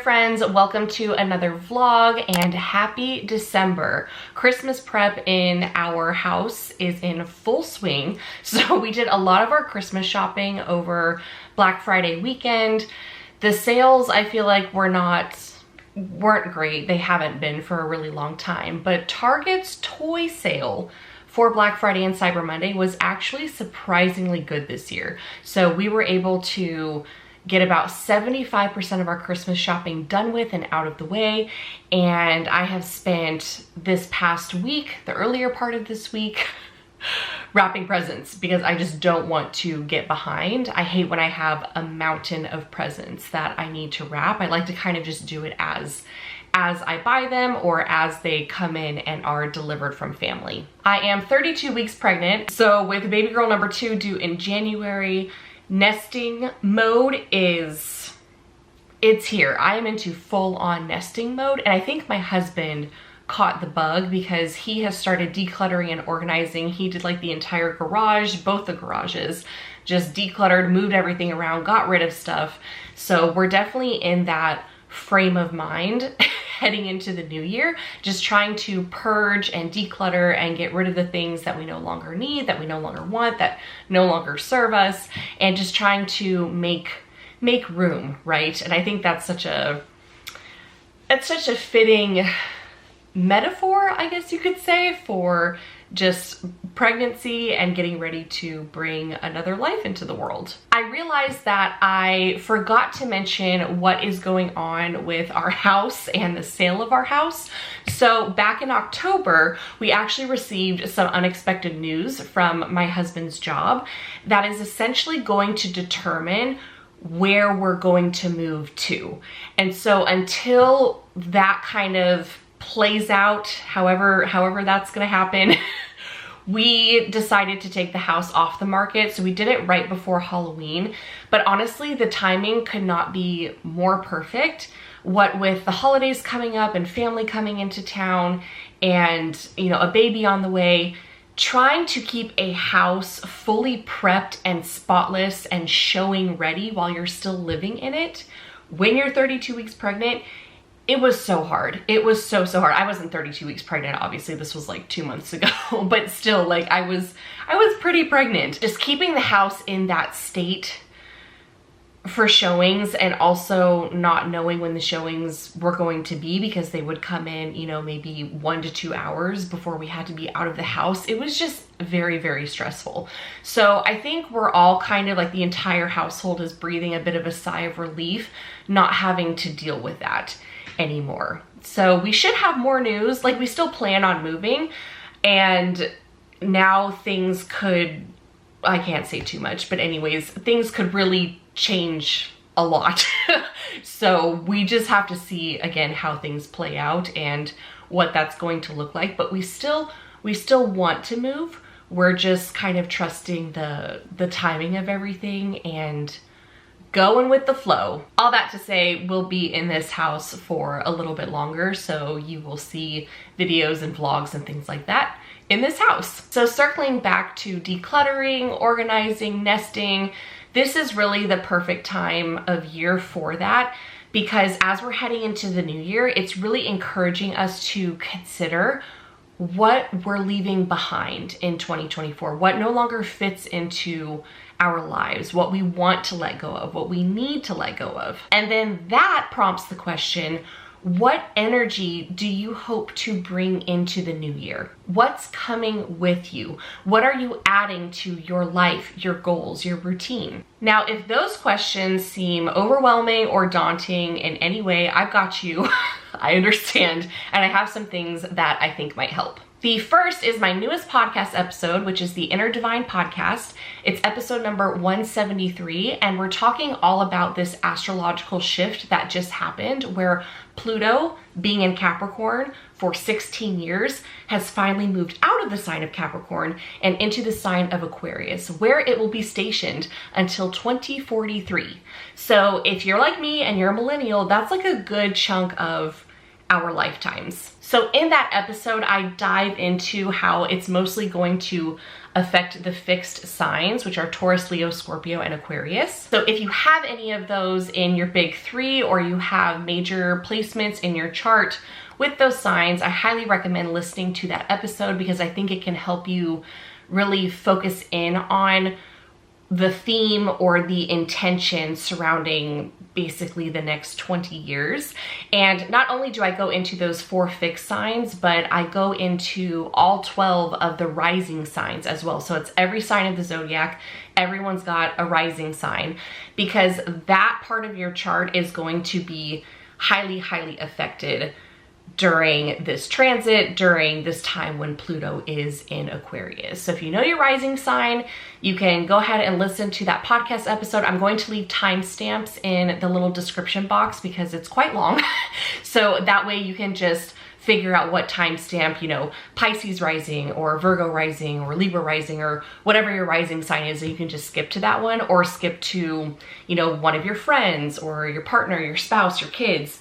friends, welcome to another vlog and happy December. Christmas prep in our house is in full swing. So we did a lot of our Christmas shopping over Black Friday weekend. The sales I feel like weren't great. They haven't been for a really long time, but Target's toy sale for Black Friday and Cyber Monday was actually surprisingly good this year. So we were able to get about 75% of our Christmas shopping done with and out of the way. And I have spent this past week, the earlier part of this week, wrapping presents because I just don't want to get behind. I hate when I have a mountain of presents that I need to wrap. I like to kind of just do it as I buy them or as they come in and are delivered from family. I am 32 weeks pregnant, so with baby girl number 2 due in January, nesting mode it's here. I am into full-on nesting mode, and I think my husband caught the bug because he has started decluttering and organizing. He did like the entire garage, both the garages, just decluttered, moved everything around, got rid of stuff. So we're definitely in that frame of mind heading into the new year, just trying to purge and declutter and get rid of the things that we no longer need, that we no longer want, that no longer serve us, and just trying to make room, right? And I think that's such a fitting metaphor, I guess you could say, for just pregnancy and getting ready to bring another life into the world. I realized that I forgot to mention what is going on with our house and the sale of our house. So back in October, we actually received some unexpected news from my husband's job that is essentially going to determine where we're going to move to. And so until that kind of plays out, however that's gonna happen, we decided to take the house off the market. So we did it right before Halloween, but honestly the timing could not be more perfect. What with the holidays coming up and family coming into town and, you know, a baby on the way, trying to keep a house fully prepped and spotless and showing ready while you're still living in it when you're 32 weeks pregnant, it was so hard. It was so hard. I wasn't 32 weeks pregnant, obviously. This was like 2 months ago, but still, like, I was pretty pregnant. Just keeping the house in that state for showings, and also not knowing when the showings were going to be because they would come in, you know, maybe 1 to 2 hours before we had to be out of the house. It was just very, very stressful. So I think we're all kind of like, the entire household is breathing a bit of a sigh of relief, not having to deal with that anymore. So we should have more news. Like, we still plan on moving, and now things could, I can't say too much, but anyways, things could really change a lot. So we just have to see again how things play out and what that's going to look like. But we still want to move. We're just kind of trusting the timing of everything and going with the flow. All that to say, we'll be in this house for a little bit longer, so you will see videos and vlogs and things like that in this house. So circling back to decluttering, organizing, nesting, this is really the perfect time of year for that, because as we're heading into the new year, it's really encouraging us to consider what we're leaving behind in 2024, what no longer fits into our lives, what we want to let go of, what we need to let go of. And then that prompts the question, what energy do you hope to bring into the new year? What's coming with you? What are you adding to your life, your goals, your routine? Now, if those questions seem overwhelming or daunting in any way, I've got you. I understand, and I have some things that I think might help. The first is my newest podcast episode, which is the Inner Divine Podcast. It's episode number 173, and we're talking all about this astrological shift that just happened, where Pluto, being in Capricorn for 16 years, has finally moved out of the sign of Capricorn and into the sign of Aquarius, where it will be stationed until 2043. So if you're like me and you're a millennial, that's like a good chunk of our lifetimes. So in that episode, I dive into how it's mostly going to affect the fixed signs, which are Taurus, Leo, Scorpio, and Aquarius. So if you have any of those in your big three, or you have major placements in your chart with those signs, I highly recommend listening to that episode because I think it can help you really focus in on the theme or the intention surrounding basically the next 20 years. And not only do I go into those 4 fixed signs, but I go into all 12 of the rising signs as well. So it's every sign of the zodiac. Everyone's got a rising sign because that part of your chart is going to be highly, highly affected during this transit, during this time when Pluto is in Aquarius. So if you know your rising sign, you can go ahead and listen to that podcast episode. I'm going to leave timestamps in the little description box because it's quite long. So that way you can just figure out what timestamp, you know, Pisces rising or Virgo rising or Libra rising or whatever your rising sign is, and you can just skip to that one or skip to, you know, one of your friends or your partner, your spouse, your kids,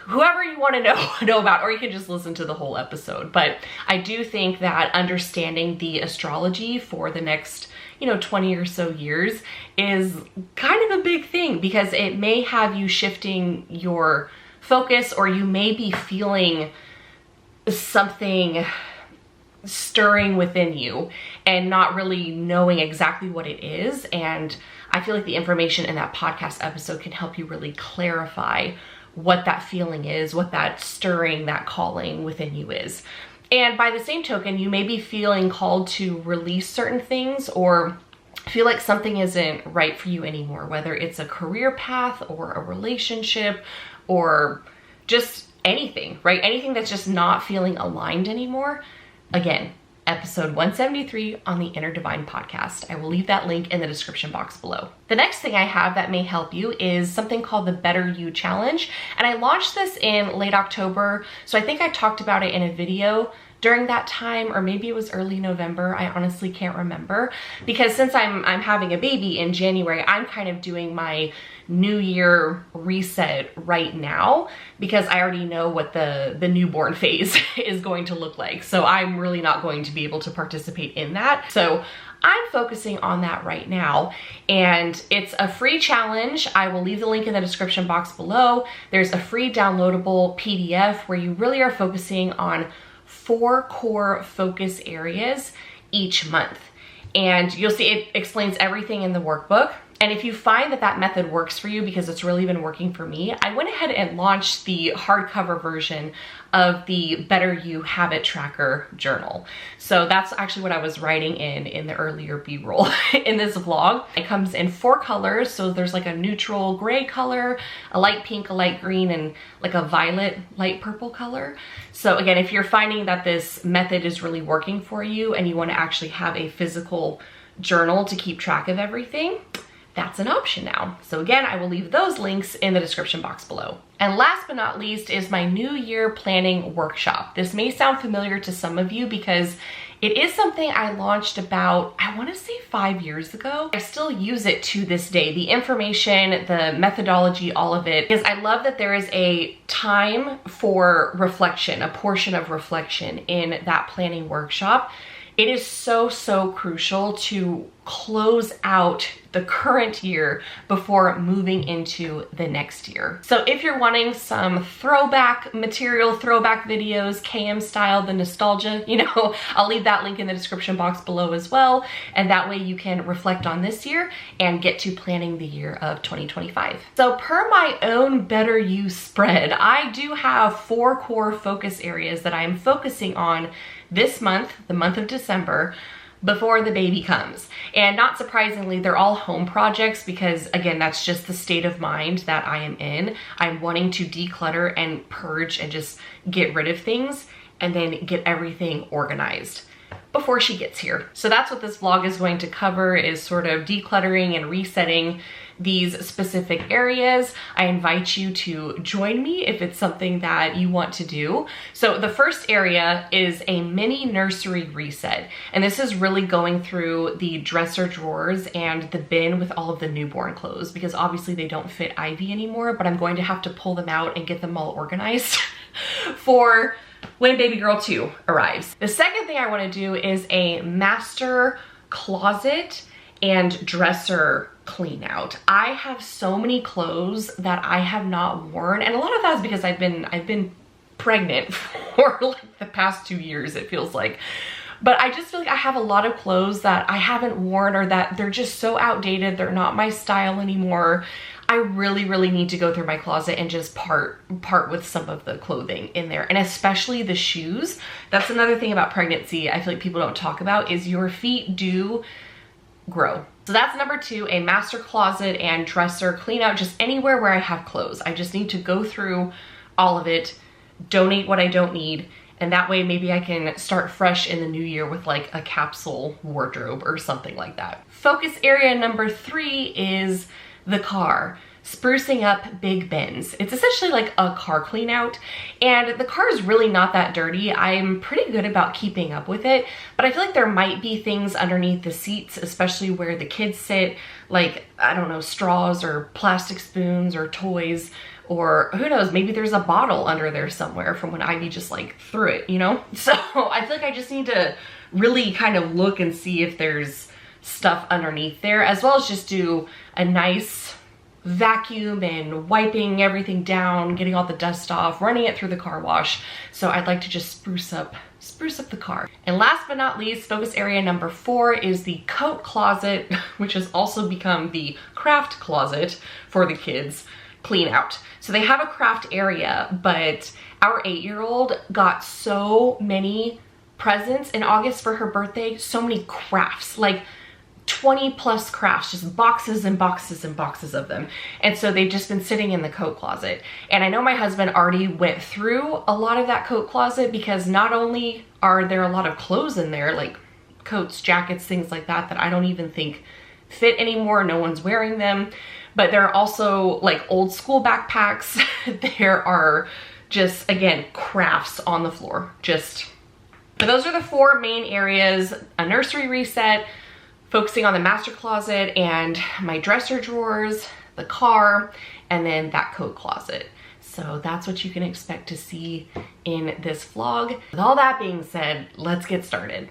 whoever you want to know about, or you can just listen to the whole episode. But I do think that understanding the astrology for the next, you know, 20 or so years is kind of a big thing because it may have you shifting your focus, or you may be feeling something stirring within you and not really knowing exactly what it is. And I feel like the information in that podcast episode can help you really clarify what that feeling is, what that stirring, that calling within you is. And by the same token, you may be feeling called to release certain things or feel like something isn't right for you anymore, whether it's a career path or a relationship or just anything, right? Anything that's just not feeling aligned anymore. Again, episode 173 on the Inner Divine podcast. I will leave that link in the description box below. The next thing I have that may help you is something called the Better You Challenge. And I launched this in late October. So I think I talked about it in a video during that time, or maybe it was early November. I honestly can't remember because since I'm having a baby in January, I'm kind of doing my New Year reset right now because I already know what the newborn phase is going to look like. So I'm really not going to be able to participate in that. So I'm focusing on that right now, and it's a free challenge. I will leave the link in the description box below. There's a free downloadable PDF where you really are focusing on 4 core focus areas each month. And you'll see it explains everything in the workbook. And if you find that that method works for you, because it's really been working for me, I went ahead and launched the hardcover version of the Better You Habit Tracker journal. So that's actually what I was writing in the earlier B-roll in this vlog. It comes in 4 colors. So there's like a neutral gray color, a light pink, a light green, and like a violet light purple color. So again, if you're finding that this method is really working for you and you want to actually have a physical journal to keep track of everything, that's an option now. So again, I will leave those links in the description box below. And last but not least is my New Year planning workshop. This may sound familiar to some of you because it is something I launched about, I want to say 5 years ago. I still use it to this day. The information, the methodology, all of it, because I love that there is a time for reflection, a portion of reflection in that planning workshop. It is so, so crucial to close out the current year before moving into the next year. So if you're wanting some throwback material, throwback videos, KM style, the nostalgia, you know, I'll leave that link in the description box below as well. And that way you can reflect on this year and get to planning the year of 2025. So per my own Better You spread, I do have 4 core focus areas that I'm focusing on this month, the month of December, before the baby comes. And not surprisingly, they're all home projects because again, that's just the state of mind that I am in. I'm wanting to declutter and purge and just get rid of things and then get everything organized before she gets here. So that's what this vlog is going to cover, is sort of decluttering and resetting these specific areas. I invite you to join me if it's something that you want to do. So the first area is a mini nursery reset. And this is really going through the dresser drawers and the bin with all of the newborn clothes, because obviously they don't fit Ivy anymore, but I'm going to have to pull them out and get them all organized for when baby girl 2 arrives. The second thing I want to do is a master closet and dresser clean out. I have so many clothes that I have not worn, and a lot of that is because I've been pregnant for like the past 2 years, it feels like. But I just feel like I have a lot of clothes that I haven't worn, or that they're just so outdated, they're not my style anymore. I really need to go through my closet and just part with some of the clothing in there, and especially the shoes. That's another thing about pregnancy I feel like people don't talk about, is your feet do grow. So that's number 2, a master closet and dresser clean out, just anywhere where I have clothes. I just need to go through all of it, donate what I don't need, and that way maybe I can start fresh in the new year with like a capsule wardrobe or something like that. Focus area number 3 is the car. Sprucing up Big Ben's. It's essentially like a car clean out, and the car is really not that dirty. I'm pretty good about keeping up with it, but I feel like there might be things underneath the seats, especially where the kids sit, like, I don't know, straws or plastic spoons or toys, or who knows, maybe there's a bottle under there somewhere from when Ivy just like threw it, you know? So I feel like I just need to really kind of look and see if there's stuff underneath there, as well as just do a nice vacuum and wiping everything down, getting all the dust off, running it through the car wash. So I'd like to just spruce up the car. And last but not least, focus area number 4 is the coat closet, which has also become the craft closet for the kids clean out. So they have a craft area, but our 8-year-old got so many presents in August for her birthday, so many crafts, like 20 plus crafts, just boxes and boxes and boxes of them. And so they've just been sitting in the coat closet. And I know my husband already went through a lot of that coat closet, because not only are there a lot of clothes in there, like coats, jackets, things like that, that I don't even think fit anymore, no one's wearing them, but there are also like old school backpacks. There are just, again, crafts on the floor. But those are the 4 main areas: a nursery reset, focusing on the master closet and my dresser drawers, the car, and then that coat closet. So that's what you can expect to see in this vlog. With all that being said, let's get started.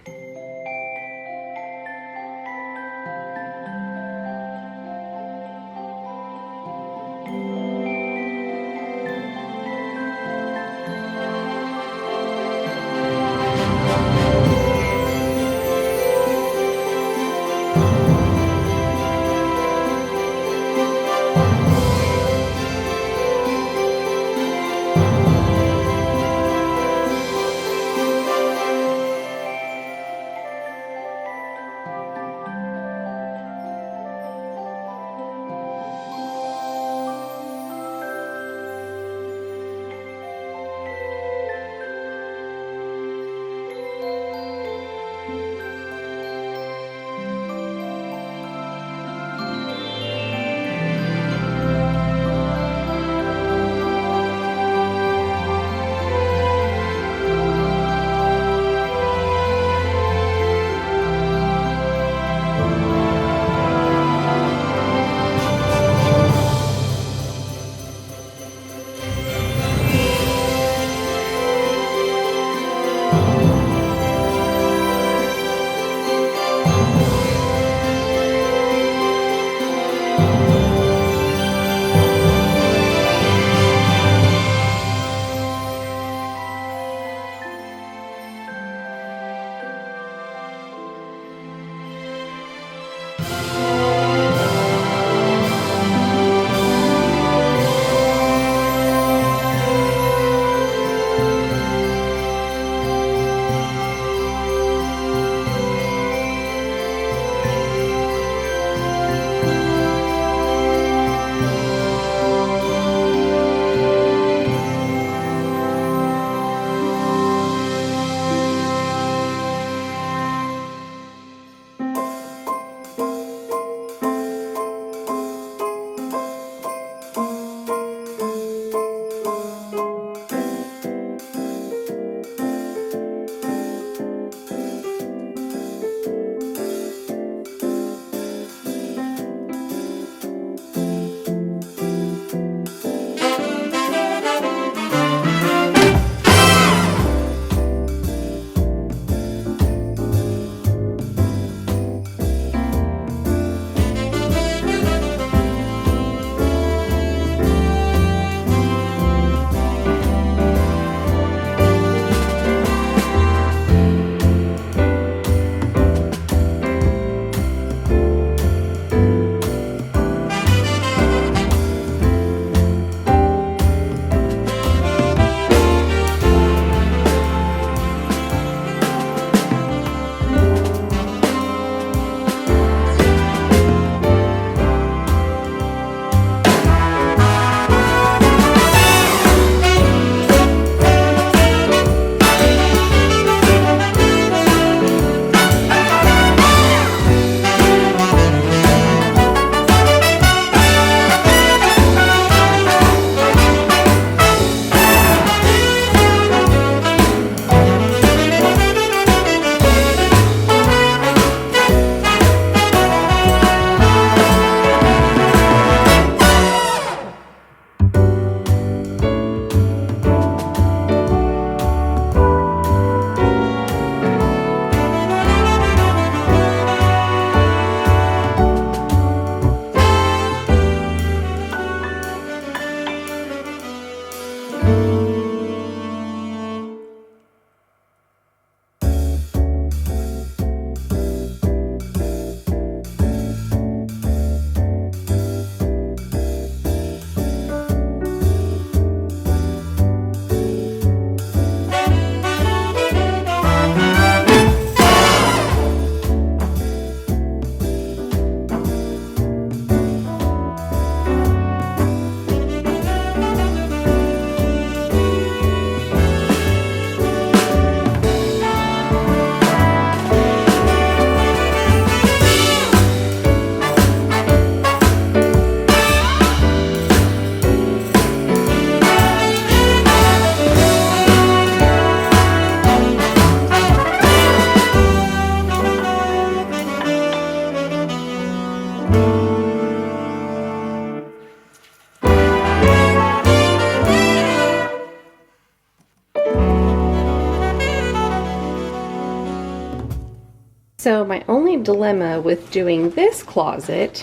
So my only dilemma with doing this closet,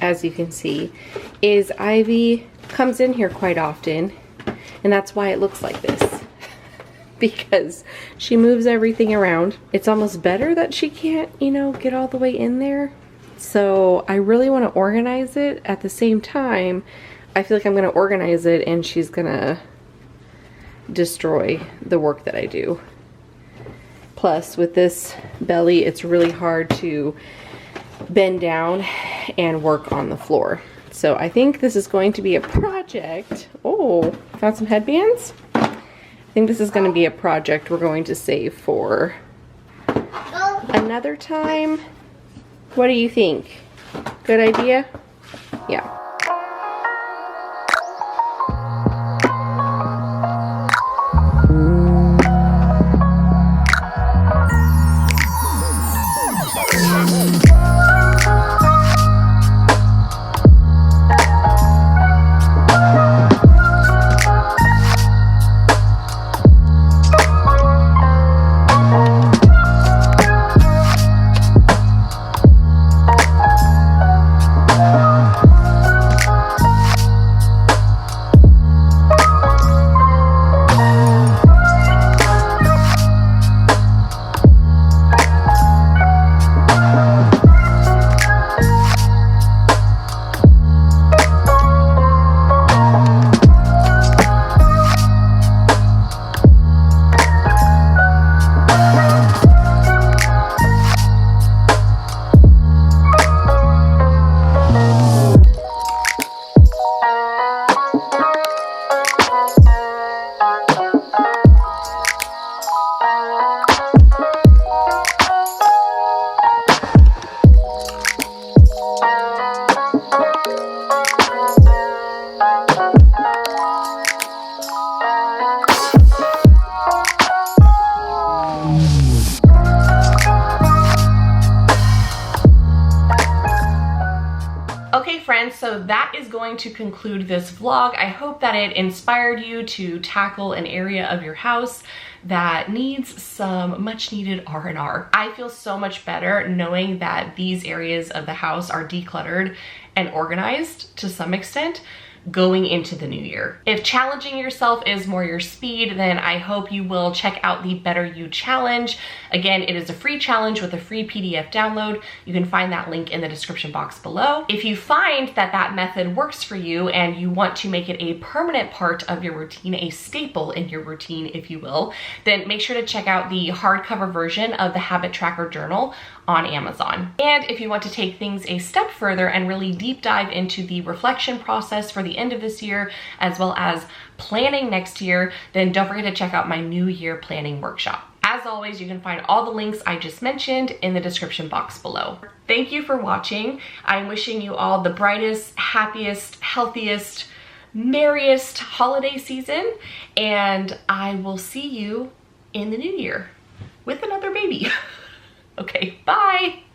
as you can see, is Ivy comes in here quite often, and that's why it looks like this. Because she moves everything around. It's almost better that she can't, you know, get all the way in there. So I really want to organize it. At the same time, I feel like I'm going to organize it and she's going to destroy the work that I do. Plus, with this belly, it's really hard to bend down and work on the floor. So I think this is going to be a project. Oh, found some headbands? I think this is going to be a project we're going to save for another time. What do you think? Good idea? Yeah. Okay friends, so that is going to conclude this vlog. I hope that it inspired you to tackle an area of your house that needs some much needed R&R. I feel so much better knowing that these areas of the house are decluttered and organized to some extent going into the new year. If challenging yourself is more your speed, then I hope you will check out the Better You Challenge. Again, it is a free challenge with a free PDF download. You can find that link in the description box below. If you find that that method works for you and you want to make it a permanent part of your routine, a staple in your routine, if you will, then make sure to check out the hardcover version of the Habit Tracker Journal on Amazon. And if you want to take things a step further and really deep dive into the reflection process for the end of this year, as well as planning next year, then don't forget to check out my New Year Planning Workshop. As always, you can find all the links I just mentioned in the description box below. Thank you for watching. I'm wishing you all the brightest, happiest, healthiest, merriest holiday season, and I will see you in the new year with another baby. Okay, bye.